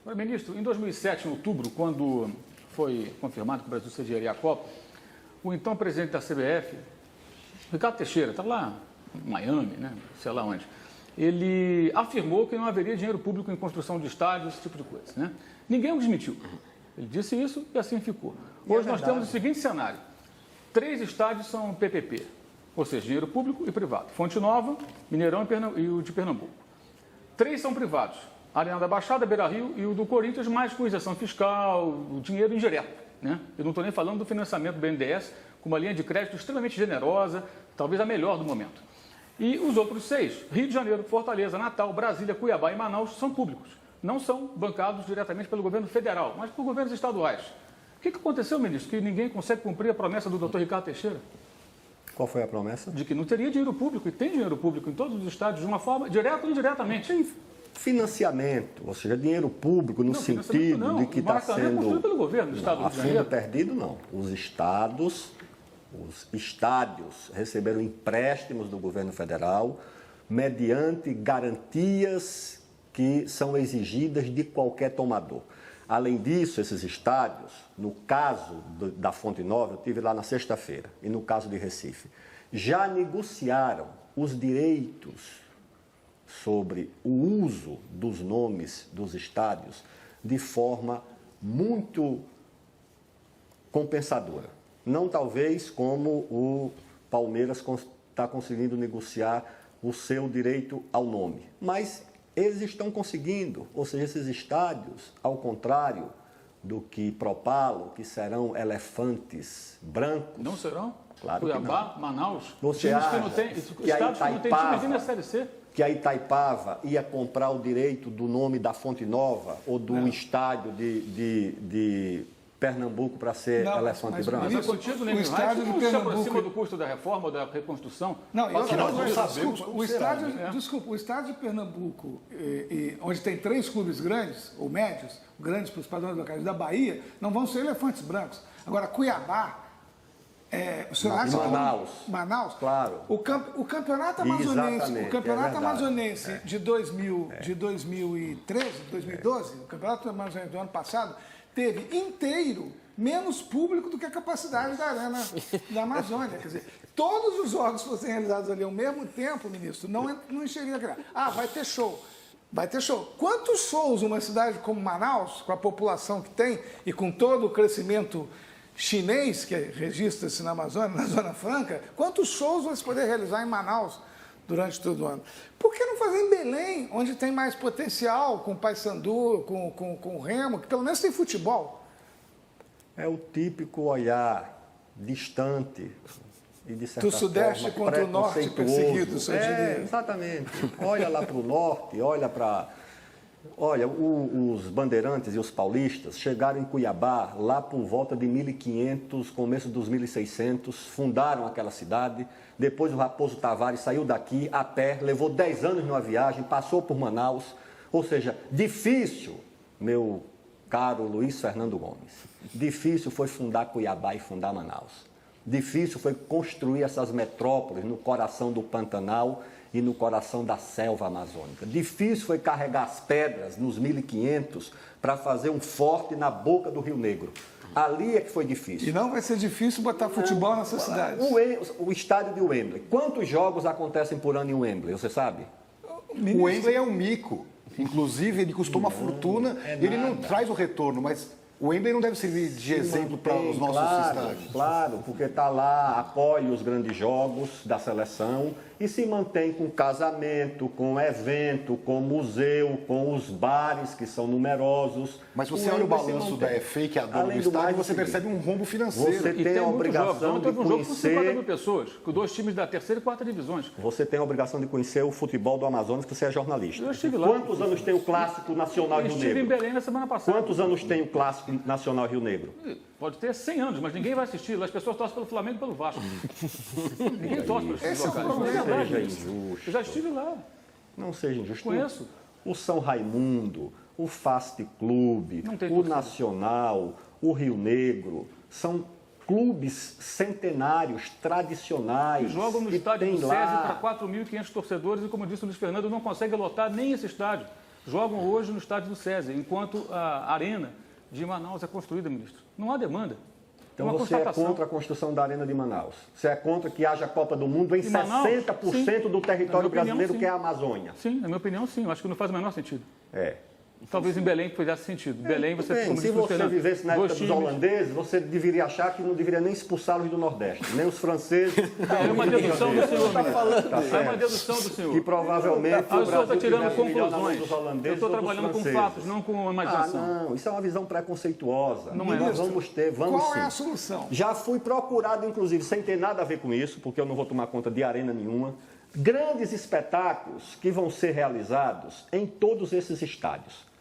Agora, ministro, em 2007, em outubro, quando foi confirmado que o Brasil sediaria a Copa, o então presidente da CBF, Ricardo Teixeira, estava lá em Miami, né? Sei lá onde, ele afirmou que não haveria dinheiro público em construção de estádios, esse tipo de coisa, né? Ninguém o desmentiu. Ele disse isso e assim ficou. Hoje nós temos o seguinte cenário: 3 estádios são PPP, ou seja, dinheiro público e privado. Fonte Nova, Mineirão e o de Pernambuco. 3 são privados: Arena da Baixada, Beira-Rio e o do Corinthians, mais com isenção fiscal, o dinheiro indireto, né? Eu não estou nem falando do financiamento do BNDES, com uma linha de crédito extremamente generosa, talvez a melhor do momento. E os outros 6, Rio de Janeiro, Fortaleza, Natal, Brasília, Cuiabá e Manaus, são públicos. Não são bancados diretamente pelo governo federal, mas por governos estaduais. O que aconteceu, ministro, que ninguém consegue cumprir a promessa do doutor Ricardo Teixeira? Qual foi a promessa? De que não teria dinheiro público, e tem dinheiro público em todos os estádios, de uma forma direta ou indiretamente. Financiamento, ou seja, dinheiro público no sentido de que está sendo... É construído pelo governo do Estado do Rio de Janeiro. A fundo perdido, não. Os estádios receberam empréstimos do governo federal mediante garantias que são exigidas de qualquer tomador. Além disso, esses estádios, no caso da Fonte Nova, eu estive lá na sexta-feira, e no caso de Recife, já negociaram os direitos sobre o uso dos nomes dos estádios de forma muito compensadora. Não talvez como o Palmeiras está conseguindo negociar o seu direito ao nome, mas eles estão conseguindo, ou seja, esses estádios, ao contrário do que propalam, que serão elefantes brancos. Não serão? Claro Cuiabá, que não. Manaus, Você times acha que não têm, que a estados que não têm time nem na Série C. Que a Itaipava ia comprar o direito do nome da Fonte Nova ou do estádio de Pernambuco para ser elefante branco? Mas é contigo, né? O estádio de Pernambuco se aproxima do custo da reforma ou da reconstrução? Não, nós não sabemos. Desculpa, o estádio de Pernambuco, onde tem 3 clubes grandes, ou médios, grandes para os padrões locais da Bahia, não vão ser elefantes brancos. Agora, Cuiabá, o senhor acha Manaus, claro. O campeonato amazonense de 2013, 2012, o campeonato amazonense do ano passado, teve inteiro menos público do que a capacidade da Arena da Amazônia. Quer dizer, todos os jogos fossem realizados ali ao mesmo tempo, ministro, não encheria aqui. Vai ter show. Vai ter show. Quantos shows uma cidade como Manaus, com a população que tem e com todo o crescimento chinês que registra-se na Amazônia, na Zona Franca, quantos shows vai se poder realizar em Manaus durante todo o ano? Por que não fazer em Belém, onde tem mais potencial, com o Paysandu, com o Remo, que pelo menos tem futebol? É o típico olhar distante e, de certa do Sudeste forma, contra o Norte perseguido, senhor diria. Exatamente. Olha lá para o Norte, olha para... Olha, os bandeirantes e os paulistas chegaram em Cuiabá lá por volta de 1500, começo dos 1600, fundaram aquela cidade. Depois o Raposo Tavares saiu daqui a pé, levou 10 anos numa viagem, passou por Manaus. Ou seja, difícil, meu caro Luiz Fernando Gomes, difícil foi fundar Cuiabá e fundar Manaus. Difícil foi construir essas metrópoles no coração do Pantanal e no coração da selva amazônica. Difícil foi carregar as pedras nos 1500 para fazer um forte na boca do Rio Negro. Ali é que foi difícil. E não vai ser difícil botar futebol nessa cidade. O estádio de Wembley. Quantos jogos acontecem por ano em Wembley, você sabe? O Wembley é um mico. Inclusive, ele custou uma fortuna. Ele não traz o retorno, mas o Wembley não deve servir de exemplo para os nossos estádios. Claro, porque está lá, apoia os grandes jogos da seleção e se mantém com casamento, com evento, com museu, com os bares que são numerosos. Mas você olha o balanço da FA, que é a dona do estádio, e você percebe um rombo financeiro. Você tem a obrigação de conhecer... jogo com 50 mil pessoas, com 2 times da terceira e quarta divisões. Você tem a obrigação de conhecer o futebol do Amazonas, que você é jornalista. Eu estive lá. Quantos anos tem o Clássico Nacional Rio Negro? Eu estive em Belém na semana passada. Quantos anos tem o Clássico Nacional Rio Negro? Pode ter 100 anos, mas ninguém vai assistir. As pessoas torcem pelo Flamengo e pelo Vasco. Ninguém torce pelos times locais. Não seja injusto. Eu já estive lá. Não seja injusto. Conheço. O São Raimundo, o Fast Clube, o Nacional, o Rio Negro, são clubes centenários, tradicionais. Que jogam no estádio do SESI para 4.500 torcedores e, como disse o Luiz Fernando, não consegue lotar nem esse estádio. jogam hoje no estádio do César, enquanto a arena de Manaus é construída, ministro. Não há demanda. Então você é contra a construção da Arena de Manaus? Você é contra que haja Copa do Mundo em 60% do território brasileiro, que é a Amazônia? Sim, na minha opinião, sim. Eu acho que não faz o menor sentido. É. Talvez em Belém fizesse sentido. Belém, você, bem, como se disse o você Fernando, vivesse na época dos holandeses, você deveria achar que não deveria nem expulsá-los do Nordeste, nem os franceses. É uma dedução do senhor. Tá É uma dedução do senhor. que provavelmente Ah, o senhor está tirando tivesse melhor na mão conclusões. dos Eu holandeses estou ou dos trabalhando com franceses. fatos, não com imaginação. Não, isso é uma visão preconceituosa. Não é. Nós vamos Qual sim. é a solução? Já fui procurado, inclusive, sem ter nada a ver com isso, porque eu não vou tomar conta de arena nenhuma, grandes espetáculos que vão ser realizados em todos esses estádios.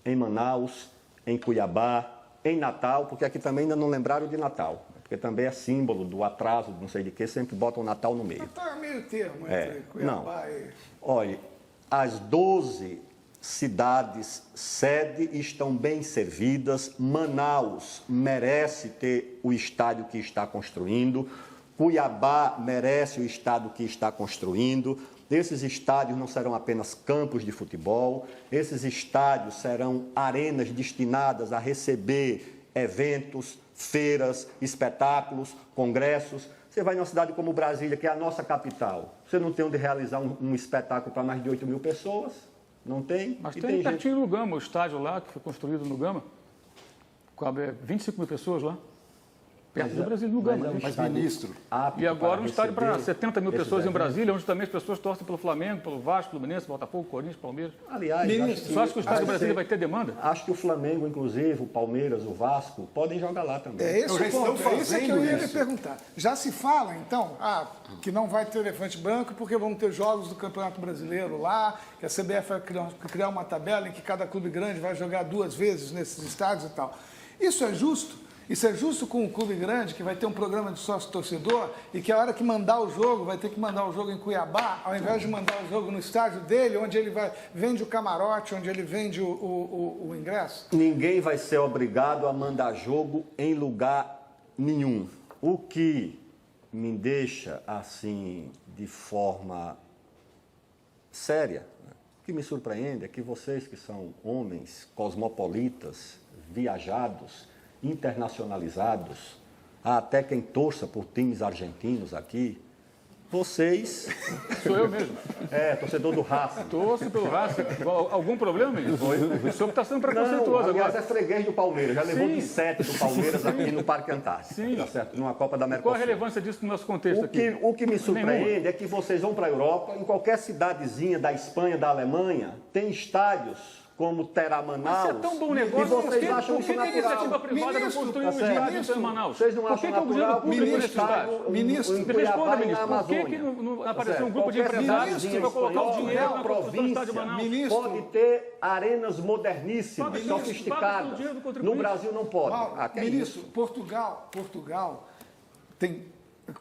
Em Manaus, em Cuiabá, em Natal, porque aqui também ainda não lembraram de Natal, porque também é símbolo do atraso, não sei de quê, sempre botam o Natal no meio. Está meio termo entre É, Cuiabá e... Olha, as 12 cidades sede estão bem servidas. Manaus merece ter o estádio que está construindo. Cuiabá merece o estádio que está construindo. Esses estádios não serão apenas campos de futebol, esses estádios serão arenas destinadas a receber eventos, feiras, espetáculos, congressos. Você vai numa cidade como Brasília, que é a nossa capital, você não tem onde realizar um espetáculo para mais de 8 mil pessoas? Não tem? Mas E tem pertinho no Gama, o estádio lá, que foi construído no Gama. Cabe 25 mil pessoas lá. Perto do Brasil, no Gama. Mas, ministro... E agora um estádio para 70 mil pessoas em eventos. Brasília, onde também as pessoas torcem pelo Flamengo, pelo Vasco, Fluminense, Botafogo, Corinthians, Palmeiras. Aliás, Você acha que o estádio do Brasília vai ter demanda? Acho que o Flamengo, inclusive, o Palmeiras, o Vasco, podem jogar lá também. É esse Já o ponto, estão é isso que eu ia lhe isso. perguntar. Já se fala, então, que não vai ter elefante branco porque vão ter jogos do Campeonato Brasileiro lá, que a CBF vai criar uma tabela em que cada clube grande vai jogar 2 vezes nesses estádios e tal. Isso é justo? Isso é justo com um clube grande que vai ter um programa de sócio-torcedor e que a hora que mandar o jogo, vai ter que mandar o jogo em Cuiabá, ao invés de mandar o jogo no estádio dele, onde ele vende o camarote, onde ele vende o ingresso? Ninguém vai ser obrigado a mandar jogo em lugar nenhum. O que me deixa assim de forma séria, o que me surpreende é que vocês que são homens cosmopolitas, viajados, internacionalizados, há até quem torça por times argentinos aqui, vocês... Sou eu mesmo. Torcedor do Racing. Torço pelo Racing. Algum problema, ministro? O senhor está sendo preconceituoso Não, aliás, agora. é freguês do Palmeiras. Já levou Sim. de 7 do Palmeiras aqui no Parque Antártico. Sim. Tá certo? Numa Copa da América Qual a do Sul. relevância disso no nosso contexto aqui? O que me surpreende é que vocês vão para a Europa, em qualquer cidadezinha da Espanha, da Alemanha, tem estádios como terá Manaus. Isso é tão bom negócio. E vocês acham por isso que a iniciativa natural? privada não Ministro, construiu tá um estádio certo. em Manaus? Vocês não Por acham que o dinheiro natural? público nesse estádio? Ministro, em Me Cuiabá responda, e na ministro, por que Amazônia. não Tá apareceu um certo. grupo de Qualquer empresários cidadezinha que vai colocar o espanhola, dinheiro na na construção do estádio de província, Manaus? Ministro. pode ter arenas moderníssimas, Paga isso, sofisticadas. paga o dinheiro do contribuinte. No Brasil não pode. Paulo, Que é ministro, isso? Portugal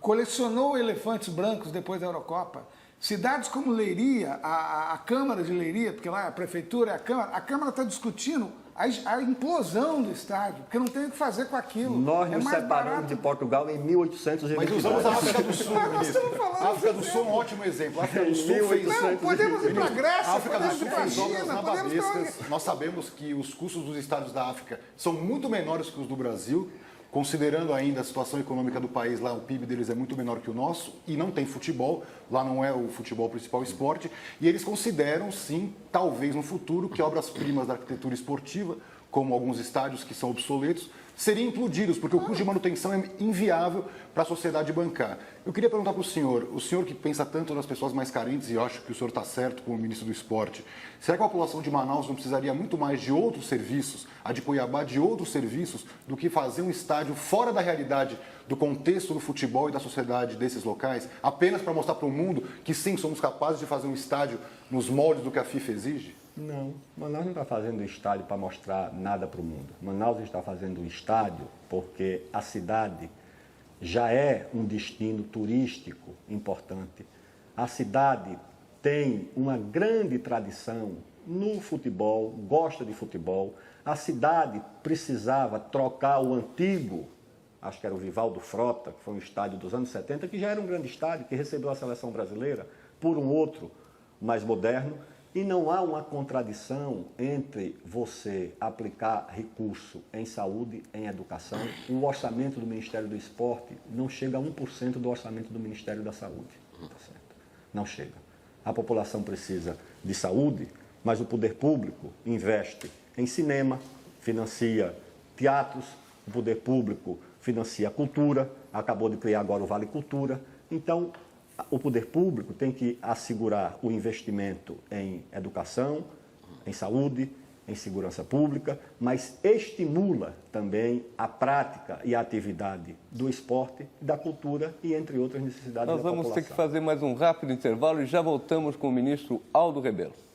colecionou elefantes brancos depois da Eurocopa. Cidades como Leiria, a Câmara de Leiria, porque lá a prefeitura é a Câmara está discutindo a implosão do estádio, porque não tem o que fazer com aquilo. Nós é nos mais separamos barato. de Portugal em 1822. Mas usamos a África do Sul, Mas nós ministro. estamos falando A África do desse Sul é um ótimo exemplo. A África do Sul fez... 1800. Não, podemos ir para a Grécia, A África do podemos Sul ir para a fez obras China, podemos ir nababescas. para... Nós sabemos que os custos dos estádios da África são muito menores que os do Brasil, considerando ainda a situação econômica do país, lá o PIB deles é muito menor que o nosso e não tem futebol, lá não é o futebol o principal esporte, e eles consideram, sim, talvez no futuro, que obras-primas da arquitetura esportiva, como alguns estádios que são obsoletos, seriam implodidos, porque o custo de manutenção é inviável para a sociedade bancar. Eu queria perguntar para o senhor que pensa tanto nas pessoas mais carentes, e eu acho que o senhor está certo como ministro do esporte, será que a população de Manaus não precisaria muito mais de outros serviços, a de Cuiabá de outros serviços, do que fazer um estádio fora da realidade do contexto do futebol e da sociedade desses locais, apenas para mostrar para o mundo que sim, somos capazes de fazer um estádio nos moldes do que a FIFA exige? Não, Manaus não está fazendo estádio para mostrar nada para o mundo. Manaus está fazendo estádio porque a cidade já é um destino turístico importante. A cidade tem uma grande tradição no futebol, gosta de futebol. A cidade precisava trocar o antigo, acho que era o Vivaldo Frota, que foi um estádio dos anos 70, que já era um grande estádio, que recebeu a seleção brasileira, por um outro mais moderno. E não há uma contradição entre você aplicar recurso em saúde, em educação. O orçamento do Ministério do Esporte não chega a 1% do orçamento do Ministério da Saúde. Tá certo? Não chega. A população precisa de saúde, mas o poder público investe em cinema, financia teatros, o poder público financia cultura, acabou de criar agora o Vale Cultura. Então, o poder público tem que assegurar o investimento em educação, em saúde, em segurança pública, mas estimula também a prática e a atividade do esporte, da cultura e entre outras necessidades da população. Nós vamos ter que fazer mais um rápido intervalo e já voltamos com o ministro Aldo Rebelo.